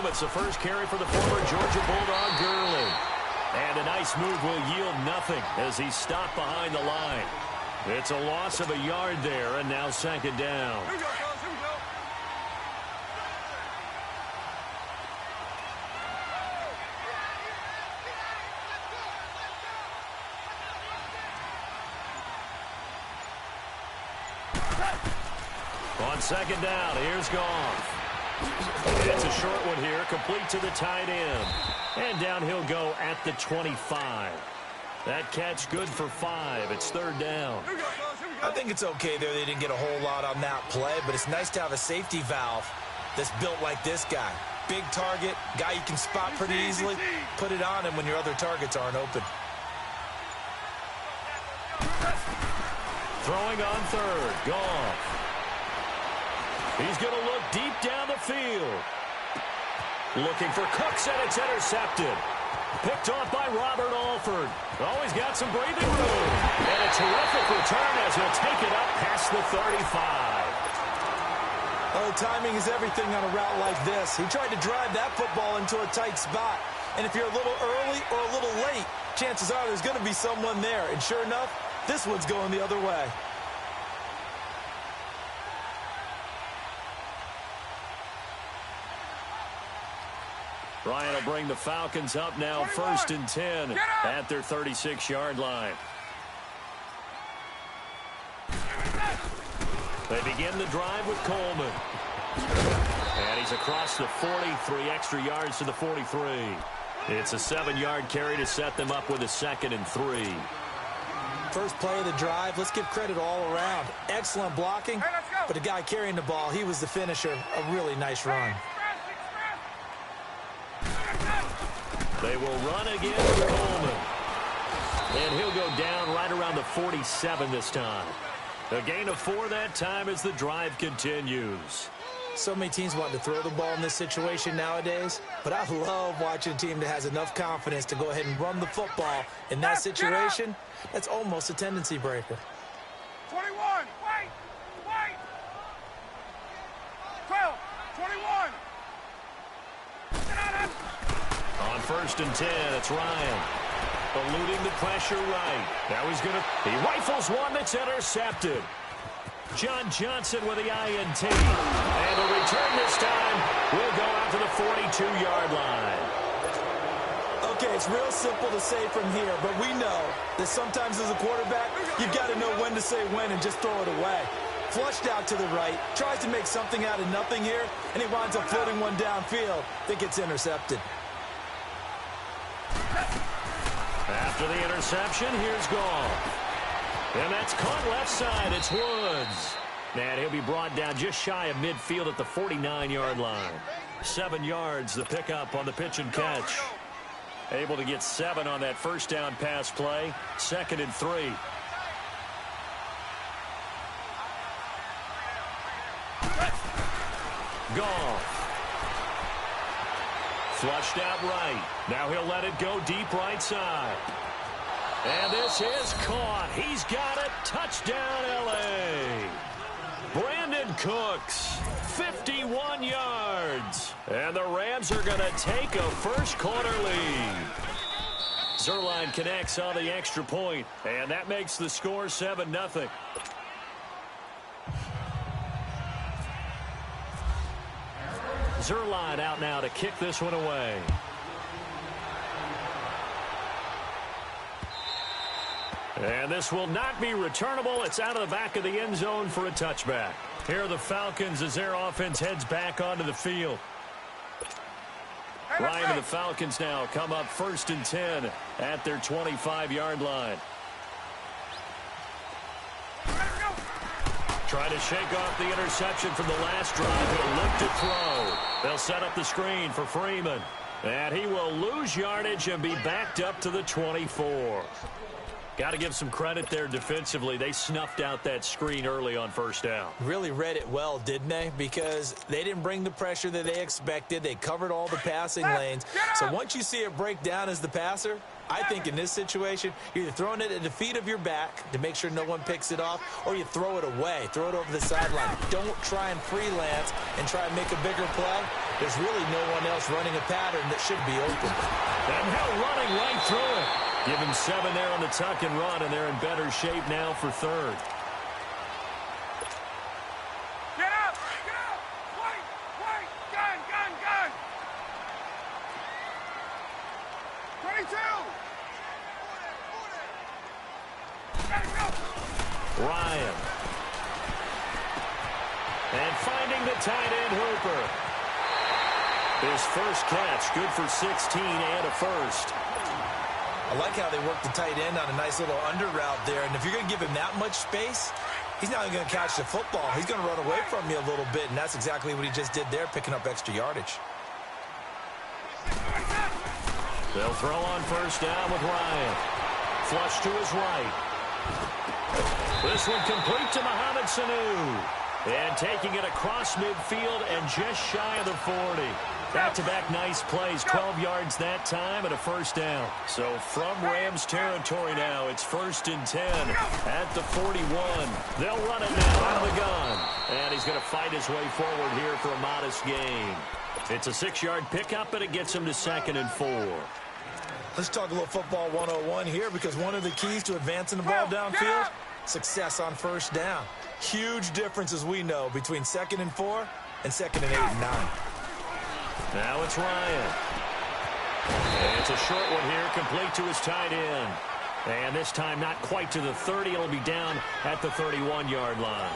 home. It's the first carry for the former Georgia Bulldog, Gurley. And a nice move will yield nothing as he's stopped behind the line. It's a loss of a yard there, and now second down. Here we go, fellas. Here we go. On second down, here's Goff. It's a short one here, complete to the tight end. And down he'll go at the 25. That catch good for 5. It's third down. Here we go, fellas. Here we go. I think it's okay there. They didn't get a whole lot on that play, but it's nice to have a safety valve that's built like this guy. Big target, guy you can spot pretty easily. Put it on him when your other targets aren't open. Throwing on third, Goff. He's going to look deep down the field. Looking for Cooks, and it's intercepted. Picked off by Robert Alford. Always got some breathing room. And a terrific return as he'll take it up past the 35. Oh, timing is everything on a route like this. He tried to drive that football into a tight spot. And if you're a little early or a little late, chances are there's going to be someone there. And sure enough, this one's going the other way. Ryan will bring the Falcons up now 1st and 10 at their 36-yard line. They begin the drive with Coleman. And he's across the 40, 3 extra yards to the 43. It's a 7-yard carry to set them up with a 2nd and 3. First play of the drive, let's give credit all around. Excellent blocking, Hey, let's go. but the guy carrying the ball, he was the finisher. A really nice run. They will run again with Coleman. And he'll go down right around the 47 this time. A gain of 4 that time as the drive continues. So many teams want to throw the ball in this situation nowadays, but I love watching a team that has enough confidence to go ahead and run the football in that situation. That's almost a tendency breaker. 21. Wait. 12. 21. Get out of it. On 1st and 10, it's Ryan. Eluding the pressure right. Now he rifles one that's intercepted. John Johnson with the INT. And the return this time will go out to the 42-yard line. Okay, it's real simple to say from here, but we know that sometimes as a quarterback, you've got to know when to say when and just throw it away. Flushed out to the right, tries to make something out of nothing here, and he winds up floating one downfield that gets intercepted. After the interception, here's Goff. And that's caught left side. It's Woods. And he'll be brought down just shy of midfield at the 49-yard line. 7 yards, the pickup on the pitch and catch. Able to get 7 on that first down pass play. 2nd and 3. Goff. Flushed out right. Now he'll let it go deep right side. And this is caught. He's got it. Touchdown, L.A. Brandon Cooks, 51 yards. And the Rams are going to take a first-quarter lead. Zerline connects on the extra point, and that makes the score 7-0. Zerline out now to kick this one away. And this will not be returnable. It's out of the back of the end zone for a touchback. Here are the Falcons as their offense heads back onto the field. Ryan and the Falcons now come up 1st and 10 at their 25-yard line. Trying to shake off the interception from the last drive. He'll look to throw. They'll set up the screen for Freeman. And he will lose yardage and be backed up to the 24. Got to give some credit there defensively. They snuffed out that screen early on first down. Really read it well, didn't they? Because they didn't bring the pressure that they expected. They covered all the passing lanes. So once you see it break down as the passer, I think in this situation, you're either throwing it at the feet of your back to make sure no one picks it off, or you throw it away. Throw it over the sideline. Don't try and freelance and try and make a bigger play. There's really no one else running a pattern that should be open. And Hill running right through it. Give him 7 there on the tuck and run, and they're in better shape now for third. Get up! Get up! Wait! Wait! Gun! Gun! Gun! 22! Ryan. And finding the tight end Hooper. His first catch, good for 16 and a first. I like how they work the tight end on a nice little under route there. And if you're going to give him that much space, he's not going to catch the football. He's going to run away from you a little bit, and that's exactly what he just did there, picking up extra yardage. They'll throw on first down with Ryan. Flush to his right. This one complete to Mohamed Sanu. And taking it across midfield and just shy of the 40. Back-to-back nice plays, 12 yards that time and a first down. So from Rams territory now, it's 1st and 10 at the 41. They'll run it now out of the gun. And he's going to fight his way forward here for a modest gain. It's a 6-yard pickup, and it gets him to 2nd and 4. Let's talk a little football 101 here, because one of the keys to advancing the ball downfield, success on first down. Huge difference, as we know, between 2nd and 4 and 2nd and 8 and 9. Now it's Ryan. And it's a short one here, complete to his tight end. And this time not quite to the 30. It'll be down at the 31-yard line.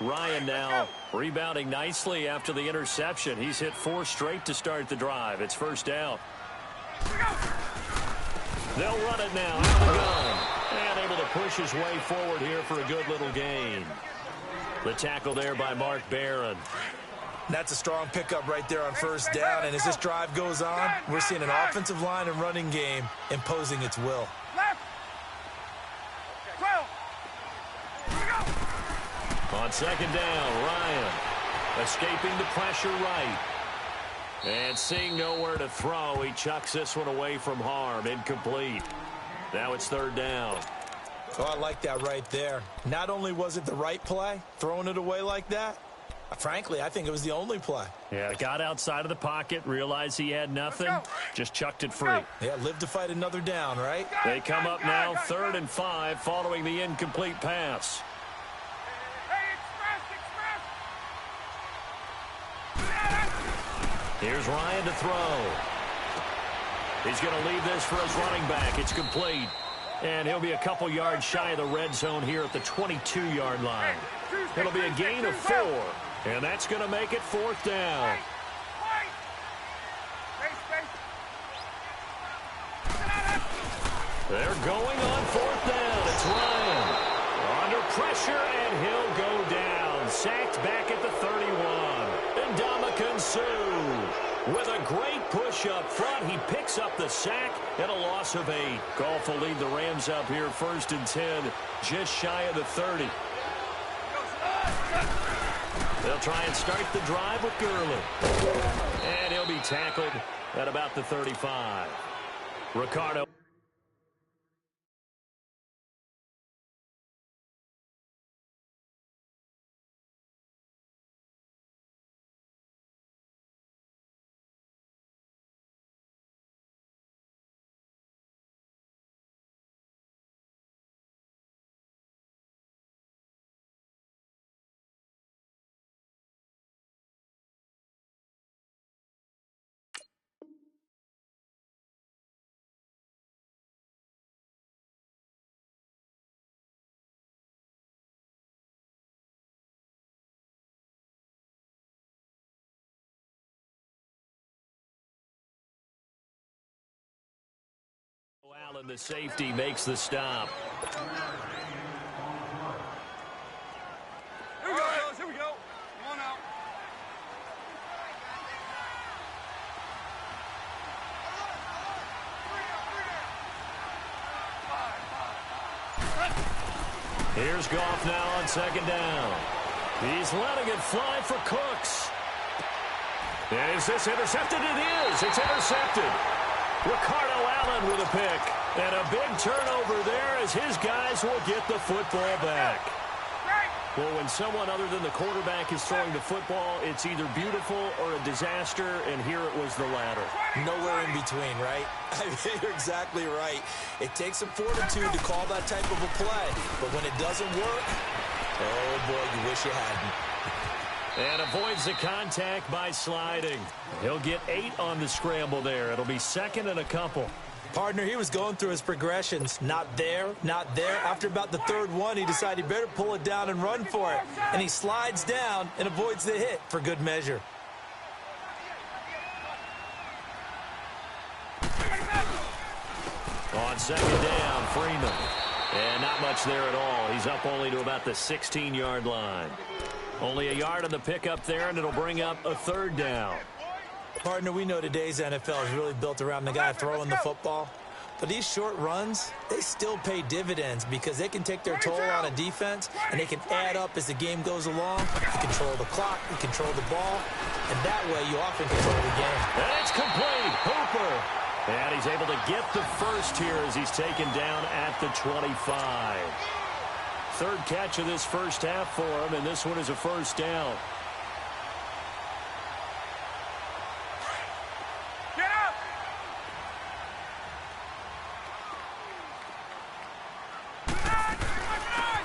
Ryan now rebounding nicely after the interception. He's hit 4 straight to start the drive. It's first down. They'll run it now out of the gun. And able to push his way forward here for a good little gain. The tackle there by Mark Barron. That's a strong pickup right there on first down. And as this drive goes on, we're seeing an offensive line and running game imposing its will. On second down, Ryan escaping the pressure right. And seeing nowhere to throw, he chucks this one away from harm. Incomplete. Now it's third down. Oh, I like that right there. Not only was it the right play, throwing it away like that, frankly, I think it was the only play. Yeah, got outside of the pocket, realized he had nothing, just chucked it free. Yeah, live to fight another down, right? They come up now 3rd and 5 following the incomplete pass. Here's Ryan to throw. He's going to leave this for his running back. It's complete. And he'll be a couple yards shy of the red zone here at the 22-yard line. It'll be a gain of 4. And that's going to make it 4th down. They're going on 4th down. It's Ryan. Under pressure, and he'll go down. Sacked back at the 31. And Ndamukong Suh with a great push up front. He picks up the sack and a loss of 8. Goff will lead the Rams up here 1st and 10, just shy of the 30. They'll try and start the drive with Gurley. And he'll be tackled at about the 35. Ricardo. Allen, the safety, makes the stop. Here we go, fellas. Here we go. Come on out. Here's Goff now on second down. He's letting it fly for Cooks. And is this intercepted? It is. It's intercepted. Ricardo Allen with a pick. And a big turnover there as his guys will get the football back. Well, when someone other than the quarterback is throwing the football, it's either beautiful or a disaster, and here it was the latter. Nowhere in between, right? I mean, you're exactly right. It takes some fortitude to call that type of a play, but when it doesn't work, oh boy, you wish you hadn't. And avoids the contact by sliding. He'll get 8 on the scramble there. It'll be second and a couple. Partner, he was going through his progressions. Not there, not there. After about the third one, he decided he better pull it down and run for it. And he slides down and avoids the hit for good measure. On second down, Freeman. And not much there at all. He's up only to about the 16-yard line. Only a yard on the pickup there, and it'll bring up a third down. Partner, we know today's NFL is really built around the guy throwing the football. But these short runs, they still pay dividends because they can take their toll on a defense, and they can add up as the game goes along. You control the clock, you control the ball, and that way you often control the game. And it's complete. Hooper. And he's able to get the first here as he's taken down at the 25. Third catch of this first half for him, and this one is a first down. Get up!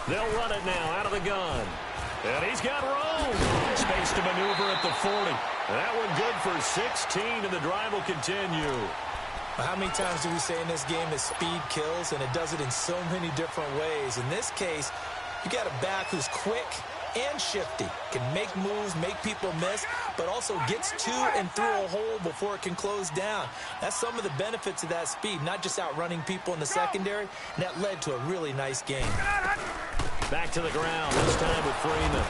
They'll run it now out of the gun. And he's got room. Space to maneuver at the 40. That one good for 16, and the drive will continue. How many times do we say in this game that speed kills, and it does it in so many different ways? In this case, you got a back who's quick and shifty, can make moves, make people miss, but also gets to and through a hole before it can close down. That's some of the benefits of that speed, not just outrunning people in the secondary, and that led to a really nice game. Back to the ground, this time with Freeman.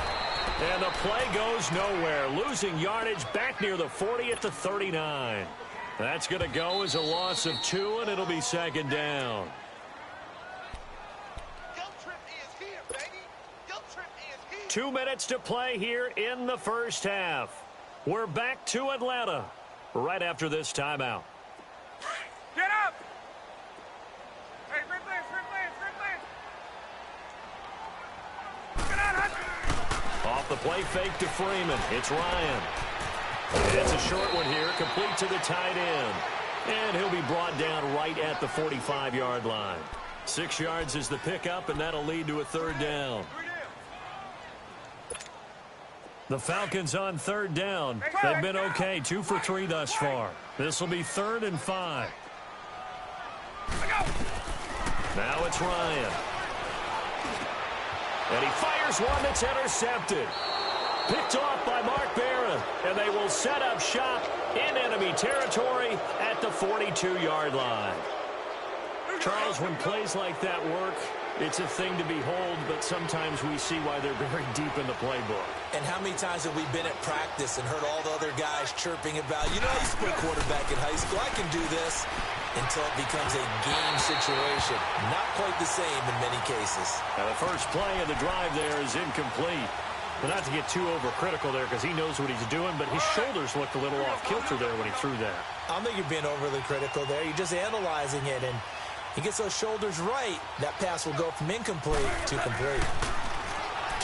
And the play goes nowhere, losing yardage back near the 40 at the 39. That's going to go as a loss of 2, and it'll be second down. Guilt trip is here, baby. Guilt trip is here. 2 minutes to play here in the first half. We're back to Atlanta right after this timeout. Get up! Hey, replace. Get out, Hudson! Off the play fake to Freeman. It's Ryan. It's a short one here, complete to the tight end. And he'll be brought down right at the 45-yard line. 6 yards is the pickup, and that'll lead to a third down. The Falcons on third down. They've been okay, 2 for 3 thus far. This will be 3rd and 5. Now it's Ryan. And he fires one that's intercepted. Picked off by Mark Barron, and they will set up shop in enemy territory at the 42-yard line. Charles, when plays like that work, it's a thing to behold, but sometimes we see why they're very deep in the playbook. And how many times have we been at practice and heard all the other guys chirping about, you know, I used to play quarterback in high school, I can do this, until it becomes a game situation. Not quite the same in many cases. Now the first play of the drive there is incomplete. But not to get too overcritical there because he knows what he's doing, but his shoulders looked a little off kilter there when he threw that. I don't think you're being overly critical there. You're just analyzing it, and he gets those shoulders right. That pass will go from incomplete to complete.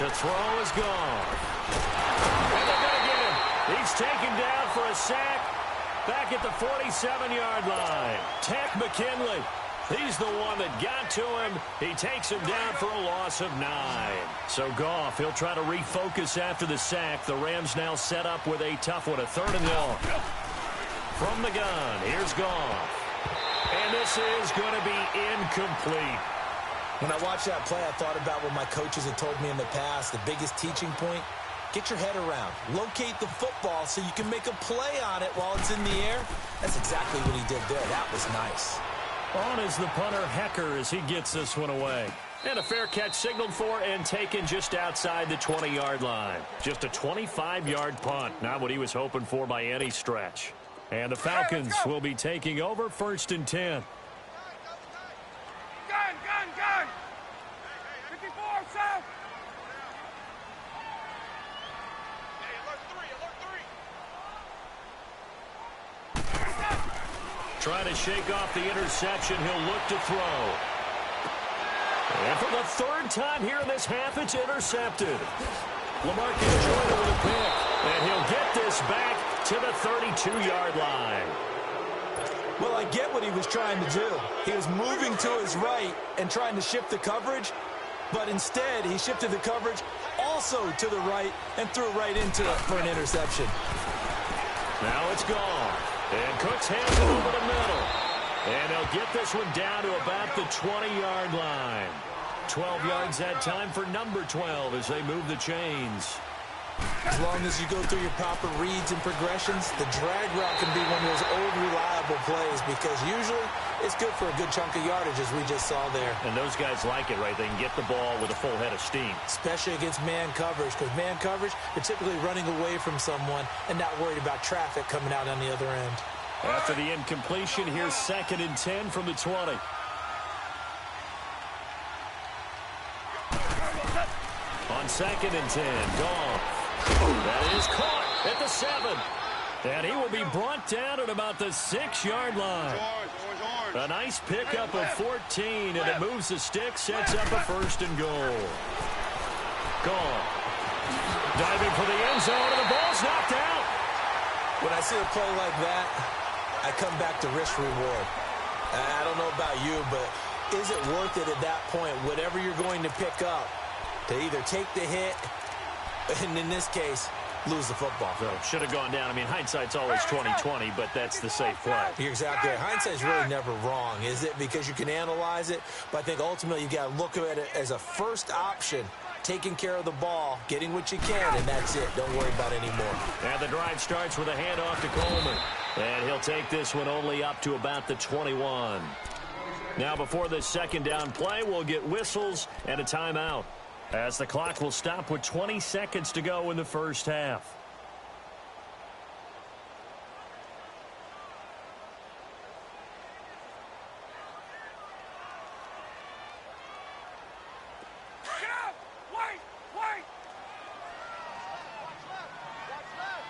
To throw is gone. And they're going to get him. He's taken down for a sack back at the 47-yard line. Tech McKinley. He's the one that got to him. He takes him down for a loss of 9. So Goff, he'll try to refocus after the sack. The Rams now set up with a tough one, a 3rd and long. From the gun, here's Goff. And this is going to be incomplete. When I watched that play, I thought about what my coaches had told me in the past. The biggest teaching point, get your head around. Locate the football so you can make a play on it while it's in the air. That's exactly what he did there. That was nice. On is the punter, Hecker, as he gets this one away. And a fair catch signaled for and taken just outside the 20-yard line. Just a 25-yard punt, not what he was hoping for by any stretch. And the Falcons will be taking over 1st and 10. Gun! 54, south! Hey, alert 3! Trying to shake off the interception. He'll look to throw. And for the third time here in this half, it's intercepted. Lamarcus Joyner with a pick. And he'll get this back to the 32-yard line. Well, I get what he was trying to do. He was moving to his right and trying to shift the coverage, but instead he shifted the coverage also to the right and threw right into it for an interception. Now it's gone. And Cooks hands it over the middle. And they'll get this one down to about the 20-yard line. 12 yards that time for number 12 as they move the chains. As long as you go through your proper reads and progressions, the drag route can be one of those old reliable plays because usually it's good for a good chunk of yardage as we just saw there. And those guys like it, right? They can get the ball with a full head of steam. Especially against man coverage, because man coverage, you're typically running away from someone and not worried about traffic coming out on the other end. After the incompletion, here's 2nd and 10 from the 20. On 2nd and 10, Goff. That is caught at the 7. And he will be brought down at about the 6-yard line. A nice pickup of 14, and it moves the stick, sets up a 1st and goal. Goff. Diving for the end zone, and the ball's knocked out. When I see a play like that, I come back to risk-reward. I don't know about you, but is it worth it at that point, whatever you're going to pick up, to either take the hit, and in this case, lose the football? So should have gone down. I mean, hindsight's always 20/20, but that's the safe play. You're exactly right. Hindsight's really never wrong, is it? Because you can analyze it, but I think ultimately you got to look at it as a first option, taking care of the ball, getting what you can, and that's it. Don't worry about it anymore. And the drive starts with a handoff to Coleman. And he'll take this one only up to about the 21. Now, before this 2nd down play, we'll get whistles and a timeout, as the clock will stop with 20 seconds to go in the first half. Get up! Wait! Wait!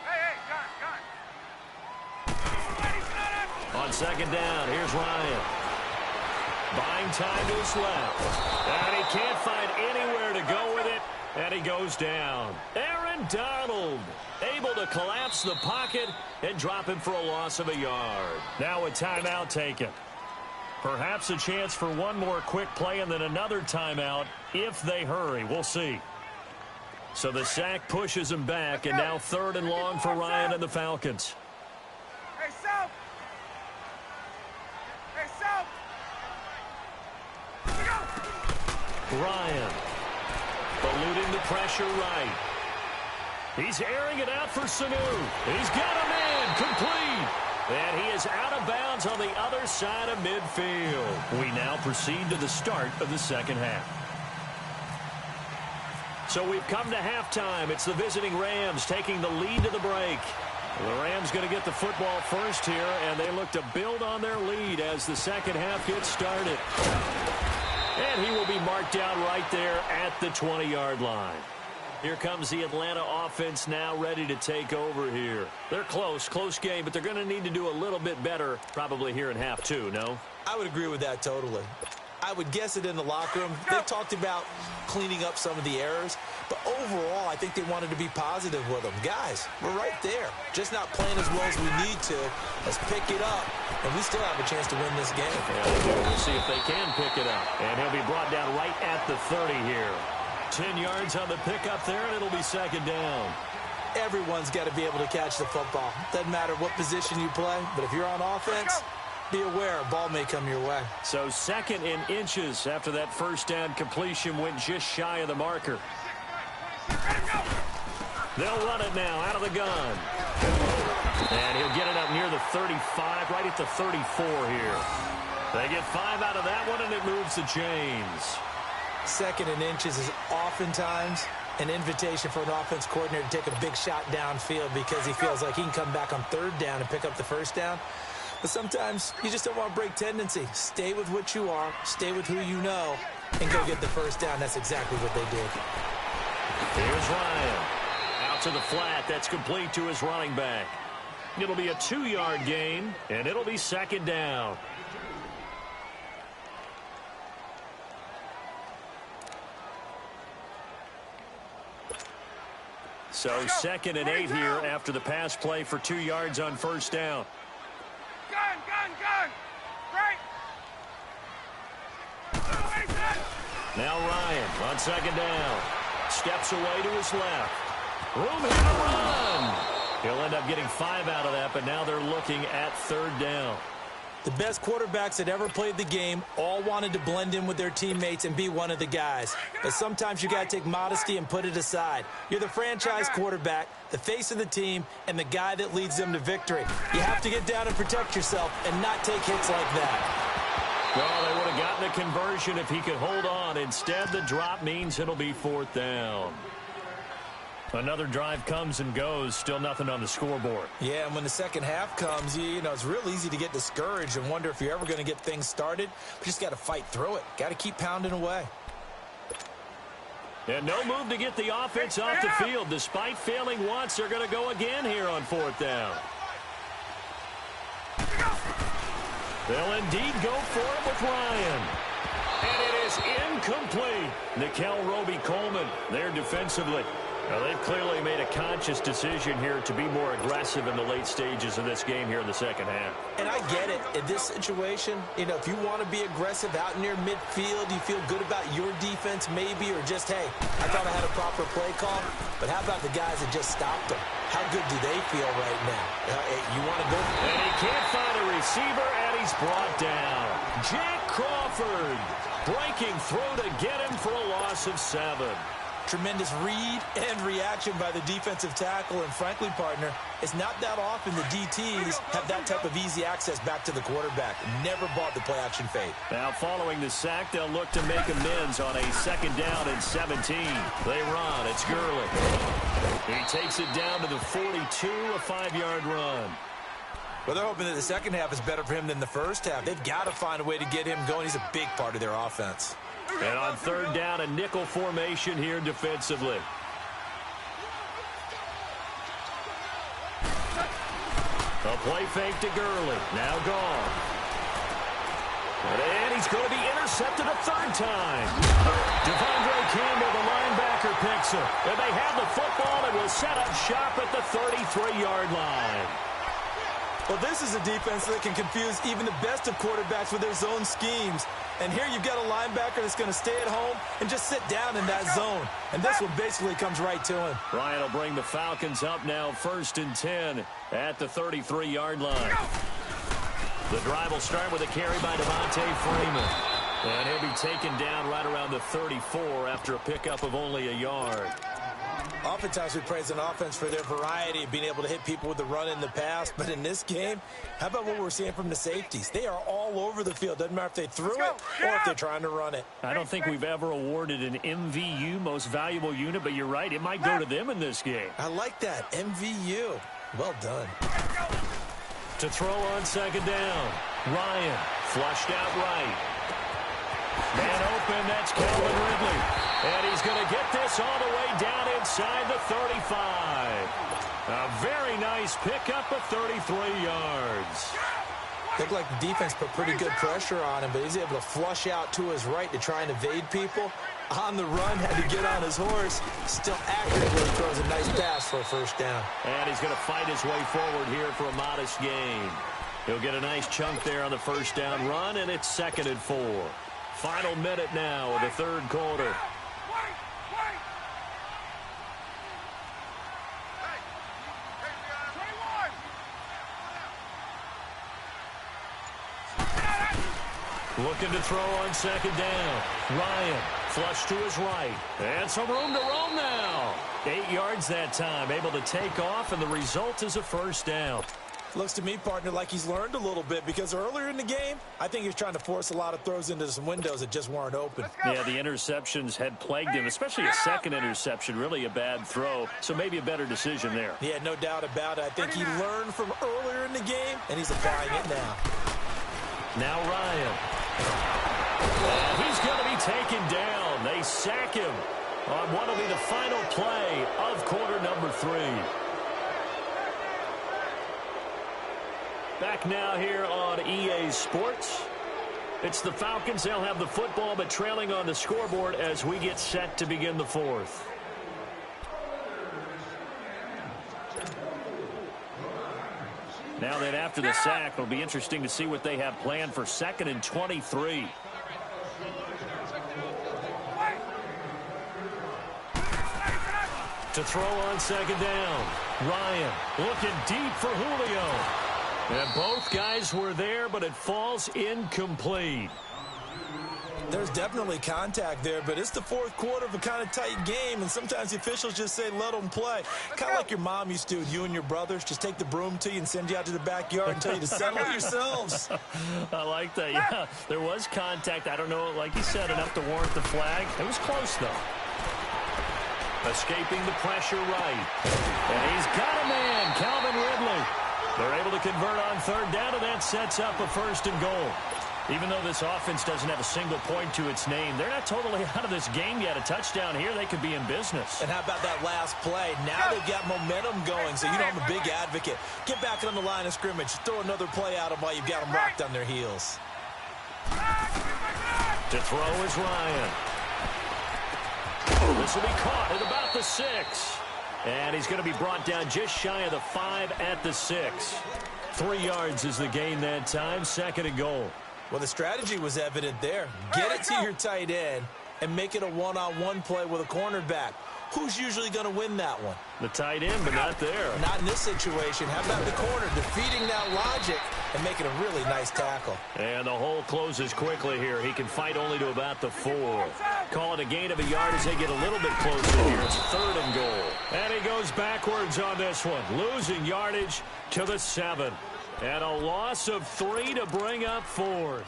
Hey, gun! On 2nd down, here's Ryan. Buying time to his left. And he can't find anywhere to go with it, and he goes down. Aaron Donald able to collapse the pocket and drop him for a loss of a yard. Now a timeout taken. Perhaps a chance for one more quick play and then another timeout if they hurry. We'll see. So the sack pushes him back, and now 3rd and long for Ryan and the Falcons. Hey, South! Hey, South! Ryan eluding the pressure right. He's airing it out for Sanu. He's got a man complete. And he is out of bounds on the other side of midfield. We now proceed to the start of the 2nd half. So we've come to halftime. It's the visiting Rams taking the lead to the break. The Rams going to get the football first here, and they look to build on their lead as the 2nd half gets started. And he will be marked down right there at the 20-yard line. Here comes the Atlanta offense now ready to take over here. They're close game, but they're going to need to do a little bit better probably here in half 2, no? I would agree with that totally. I would guess it in the locker room. They talked about cleaning up some of the errors, but overall, I think they wanted to be positive with them. Guys, we're right there. Just not playing as well as we need to. Let's pick it up, and we still have a chance to win this game. Yeah, we'll see if they can pick it up. And he'll be brought down right at the 30 here. 10 yards on the pickup there, and it'll be 2nd down. Everyone's got to be able to catch the football. Doesn't matter what position you play, but if you're on offense, be aware a ball may come your way. So 2nd and inches after that 1st down completion went just shy of the marker. They'll run it now out of the gun. And he'll get it up near the 35, right at the 34 here. They get 5 out of that one, and it moves the chains. 2nd and inches is oftentimes an invitation for an offense coordinator to take a big shot downfield because he feels like he can come back on 3rd down and pick up the 1st down. But sometimes you just don't want to break tendency. Stay with what you are, stay with who you know, and go get the 1st down. That's exactly what they did. Here's Ryan. Out to the flat. That's complete to his running back. It'll be a 2-yard gain, and it'll be second down. So second and 8 here after the pass play for 2 yards on first down. Gun! Right! Now Ryan on second down. Steps away to his left. Room here to run. He'll end up getting 5 out of that, but now they're looking at third down. The best quarterbacks that ever played the game all wanted to blend in with their teammates and be one of the guys. But sometimes you got to take modesty and put it aside. You're the franchise quarterback, the face of the team, and the guy that leads them to victory. You have to get down and protect yourself and not take hits like that. Well, they would have gotten a conversion if he could hold on. Instead, the drop means it'll be fourth down. Another drive comes and goes, still nothing on the scoreboard. Yeah, and when the second half comes, you know, it's real easy to get discouraged and wonder if you're ever going to get things started. But just got to fight through it. Got to keep pounding away. And no move to get the offense off the field. Despite failing once, they're going to go again here on fourth down. They'll indeed go for it with Ryan. And it is incomplete. Nickel Roby-Coleman there defensively. Now, they've clearly made a conscious decision here to be more aggressive in the late stages of this game here in the second half. And I get it. In this situation, you know, if you want to be aggressive out near midfield, you feel good about your defense maybe, or just, hey, I thought I had a proper play call. But how about the guys that just stopped them? How good do they feel right now? You want to go? And he can't find a receiver, and he's brought down. Jack Crawford breaking through to get him for a loss of 7. Tremendous read and reaction by the defensive tackle. And frankly, partner, it's not that often the DTs have that type of easy access back to the quarterback. Never bought the play-action fade. Now, following the sack, they'll look to make amends on a second down and 17. They run. It's Gurley. He takes it down to the 42, a 5-yard run. Well, they're hoping that the second half is better for him than the first half. They've got to find a way to get him going. He's a big part of their offense. And on third down, a nickel formation here defensively. A play fake to Gurley. Now gone. And he's going to be intercepted a third time. Devondre Campbell, the linebacker, picks him. And they have the football and will set up shop at the 33-yard line. Well, this is a defense that can confuse even the best of quarterbacks with their zone schemes. And here you've got a linebacker that's going to stay at home and just sit down in that zone. And this one basically comes right to him. Ryan will bring the Falcons up now, 1st and 10 at the 33-yard line. The drive will start with a carry by Devontae Freeman. And he'll be taken down right around the 34 after a pickup of only a yard. Oftentimes we praise an offense for their variety of being able to hit people with the run in the pass. But in this game, how about what we're seeing from the safeties? They are all over the field. Doesn't matter if they threw it or if they're trying to run it. I don't think we've ever awarded an MVU, most valuable unit, but you're right. It might go to them in this game. I like that. MVU. Well done. To throw on second down. Ryan flushed out right. Man open, that's Calvin Ridley. And he's going to get this all the way down inside the 35. A very nice pickup of 33 yards. Looked like the defense put pretty good pressure on him, but he's able to flush out to his right to try and evade people. On the run, had to get on his horse. Still accurate when he throws a nice pass for a first down. And he's going to fight his way forward here for a modest gain. He'll get a nice chunk there on the first down run, and it's 2nd and 4. Final minute now of the third quarter. Looking to throw on second down. Ryan flush to his right. And some room to roam now. 8 yards that time. Able to take off, and the result is a first down. Looks to me, partner, like he's learned a little bit, because earlier in the game, I think he was trying to force a lot of throws into some windows that just weren't open. Yeah, the interceptions had plagued him, especially a second interception, really a bad throw, so maybe a better decision there. Yeah, no doubt about it. I think he learned from earlier in the game, and he's applying it now. Now Ryan. And he's going to be taken down. They sack him on what will be the final play of quarter number 3. Back now here on EA Sports. It's the Falcons. They'll have the football, but trailing on the scoreboard as we get set to begin the fourth. Now then, after the sack, it'll be interesting to see what they have planned for 2nd and 23. To throw on 2nd down. Ryan looking deep for Julio. And both guys were there, but it falls incomplete. There's definitely contact there, but it's the fourth quarter of a kind of tight game, and sometimes the officials just say, let them play. Kind of like your mom used to with you and your brothers. Just take the broom to you and send you out to the backyard and tell you to settle it yourselves. I like that. Yeah, there was contact. I don't know, like you said, enough to warrant the flag. It was close, though. Escaping the pressure right. And he's got a man, Calvin Ridley. They're able to convert on 3rd down, and that sets up a 1st and goal. Even though this offense doesn't have a single point to its name, they're not totally out of this game yet. A touchdown here, they could be in business. And how about that last play? Now they've got momentum going, so you know I'm a big advocate. Get back on the line of scrimmage. Throw another play at them while you've got them locked on their heels. To throw is Ryan. This will be caught at about the 6. And he's going to be brought down just shy of the 5 at the 6. 3 yards is the gain that time. 2nd and goal. Well, the strategy was evident there. Get it to your tight end and make it a one-on-one play with a cornerback. Who's usually going to win that one? The tight end, but not there. Not in this situation. How about the corner defeating that logic and making a really nice tackle? And the hole closes quickly here. He can fight only to about the 4. Call it a gain of a yard as they get a little bit closer here. It's 3rd and goal. And he goes backwards on this one, losing yardage to the 7. And a loss of 3 to bring up 4th.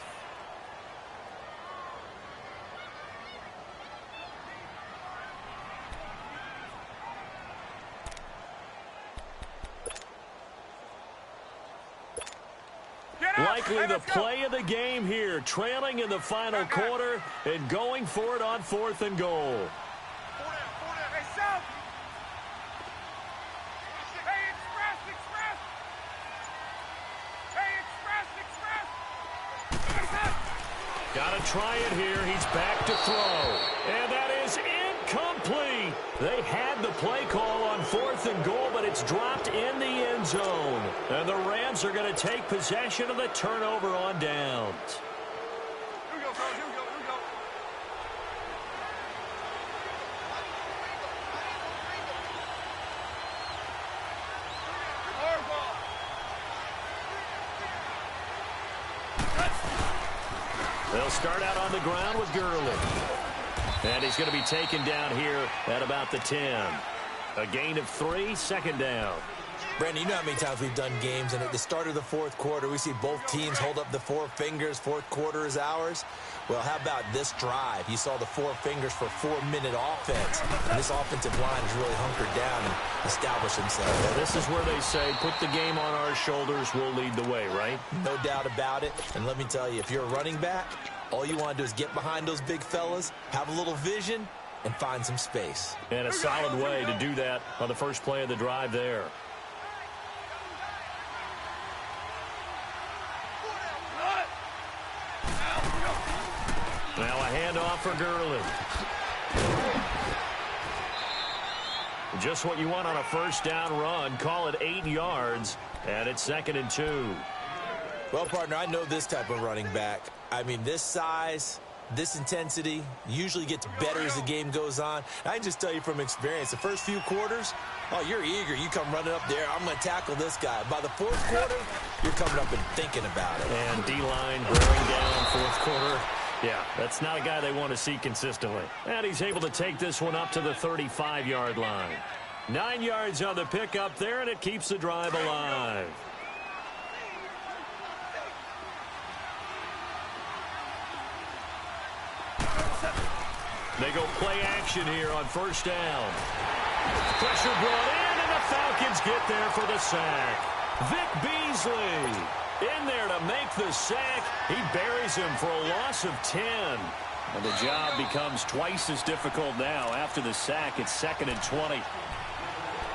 Likely the play of the game here, trailing in the final quarter and going for it on 4th and goal. Got to try it here. He's back to throw. And that is incomplete. They had the play call on 4th and goal, but it's dropped in the end zone. And the Rams are going to take possession of the turnover on downs. Here we go, fellas. Here we go. Here we go. They'll start out on the ground with Gurley. And he's going to be taken down here at about the 10. A gain of 3, 2nd down. Brandon, you know how many times we've done games, and at the start of the fourth quarter, we see both teams hold up the 4 fingers. Fourth quarter is ours. Well, how about this drive? You saw the 4 fingers for 4-minute offense. And this offensive line has really hunkered down and established themselves. Well, this is where they say, put the game on our shoulders, we'll lead the way, right? No doubt about it. And let me tell you, if you're a running back, all you want to do is get behind those big fellas, have a little vision, and find some space. And a solid way to do that on the first play of the drive there. Now a handoff for Gurley. Just what you want on a first down run. Call it 8 yards, and it's 2nd and 2. Well, partner, I know this type of running back. I mean, this size, this intensity usually gets better as the game goes on. I can just tell you from experience, the first few quarters, oh, you're eager. You come running up there, I'm going to tackle this guy. By the fourth quarter, you're coming up and thinking about it. And D-line bearing down fourth quarter. Yeah, that's not a guy they want to see consistently. And he's able to take this one up to the 35-yard line. 9 yards on the pickup there, and it keeps the drive alive. They go play action here on first down. Pressure brought in, and the Falcons get there for the sack. Vic Beasley in there to make the sack. He buries him for a loss of 10. And the job becomes twice as difficult now. After the sack, it's 2nd and 20.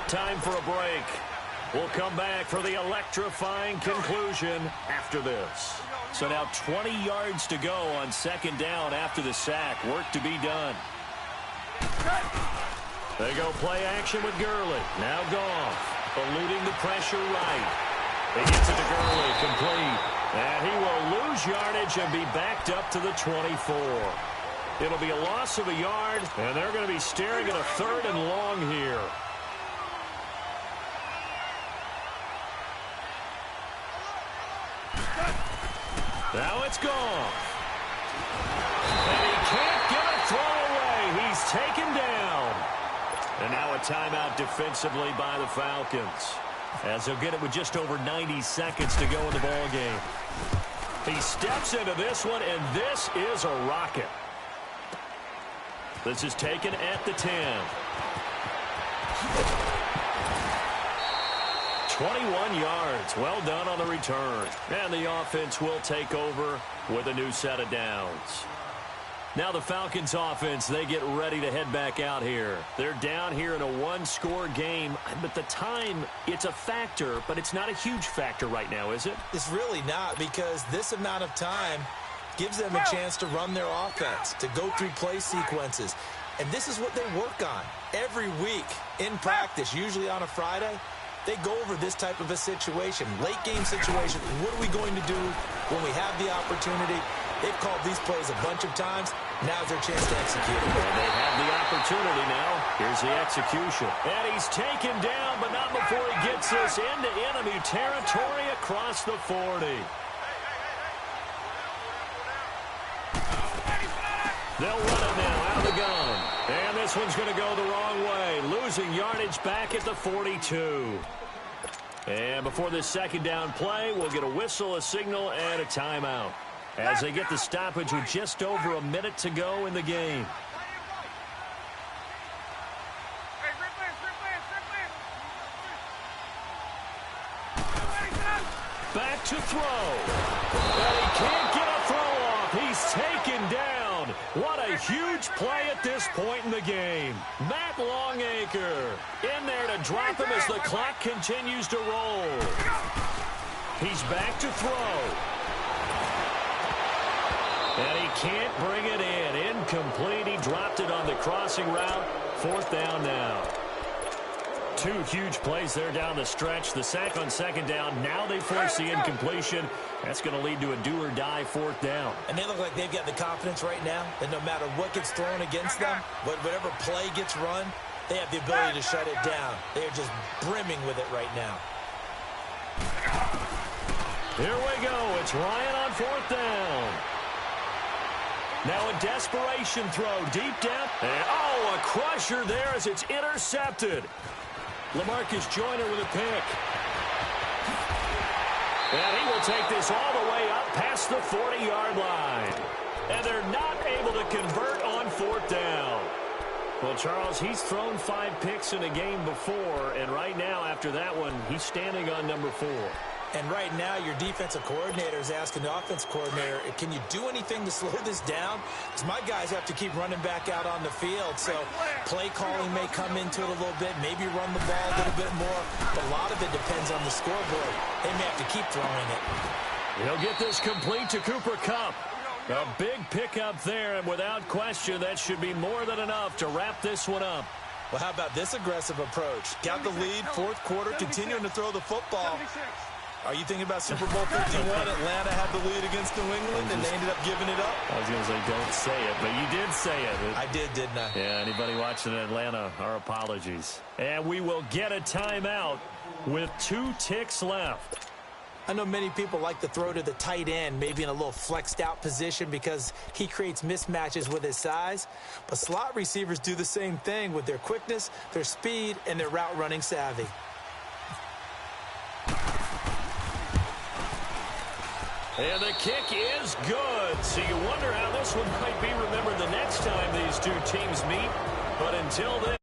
Time for a break. We'll come back for the electrifying conclusion after this. So now 20 yards to go on second down after the sack. Work to be done. They go play action with Gurley. Now Goff, eluding the pressure right. He gets it to Gurley, complete. And he will lose yardage and be backed up to the 24. It'll be a loss of a yard, and they're going to be staring at a 3rd and long here. Now it's Goff. And he can't get a throw away. He's taken down. And now a timeout defensively by the Falcons, as they'll get it with just over 90 seconds to go in the ballgame. He steps into this one, and this is a rocket. This is taken at the 10. 21 yards. Well done on the return. And the offense will take over with a new set of downs. Now the Falcons offense, they get ready to head back out here. They're down here in a one-score game. But the time, it's a factor, but it's not a huge factor right now, is it? It's really not, because this amount of time gives them a chance to run their offense, to go through play sequences. And this is what they work on every week in practice, usually on a Friday. They go over this type of a situation, late game situation. What are we going to do when we have the opportunity? They've called these plays a bunch of times. Now's their chance to execute it. And they have the opportunity now. Here's the execution. And he's taken down, but not before he gets this into enemy territory across the 40. They'll run it now out of the gun. And this one's going to go the wrong way. Losing yardage back at the 42. And before this second down play, we'll get a whistle, a signal, and a timeout, as they get the stoppage with just over a minute to go in the game. Back to throw. And he can't get a throw off. He's taken down. What a huge play at this point in the game. Matt Longacre in there to drop him as the clock continues to roll. He's back to throw. And he can't bring it in. Incomplete. He dropped it on the crossing route. 4th down now. 2 huge plays there down the stretch. The sack on second down. Now they force the incompletion. That's going to lead to a do-or-die 4th down. And they look like they've got the confidence right now that no matter what gets thrown against them, whatever play gets run, they have the ability to shut it down. They are just brimming with it right now. Here we go. It's Ryan on 4th down. Now a desperation throw deep down. And, oh, a crusher there as it's intercepted. LaMarcus Joyner with a pick. And he will take this all the way up past the 40-yard line. And they're not able to convert on 4th down. Well, Charles, he's thrown 5 picks in a game before, and right now, after that one, he's standing on number 4. And right now, your defensive coordinator is asking the offense coordinator, can you do anything to slow this down? Because my guys have to keep running back out on the field. So play calling may come into it a little bit, maybe run the ball a little bit more. But a lot of it depends on the scoreboard. They may have to keep throwing it. He'll get this complete to Cooper Kupp. A big pickup there, and without question, that should be more than enough to wrap this one up. Well, how about this aggressive approach? Got the lead, 4th quarter, continuing to throw the football. Are you thinking about Super Bowl 51? Atlanta had the lead against New England, and they ended up giving it up? I was going to say, don't say it, but you did say it. I did, didn't I? Yeah, anybody watching in Atlanta, our apologies. And we will get a timeout with 2 ticks left. I know many people like to throw to the tight end, maybe in a little flexed out position because he creates mismatches with his size. But slot receivers do the same thing with their quickness, their speed, and their route running savvy. And the kick is good. So you wonder how this one might be remembered the next time these 2 teams meet. But until then,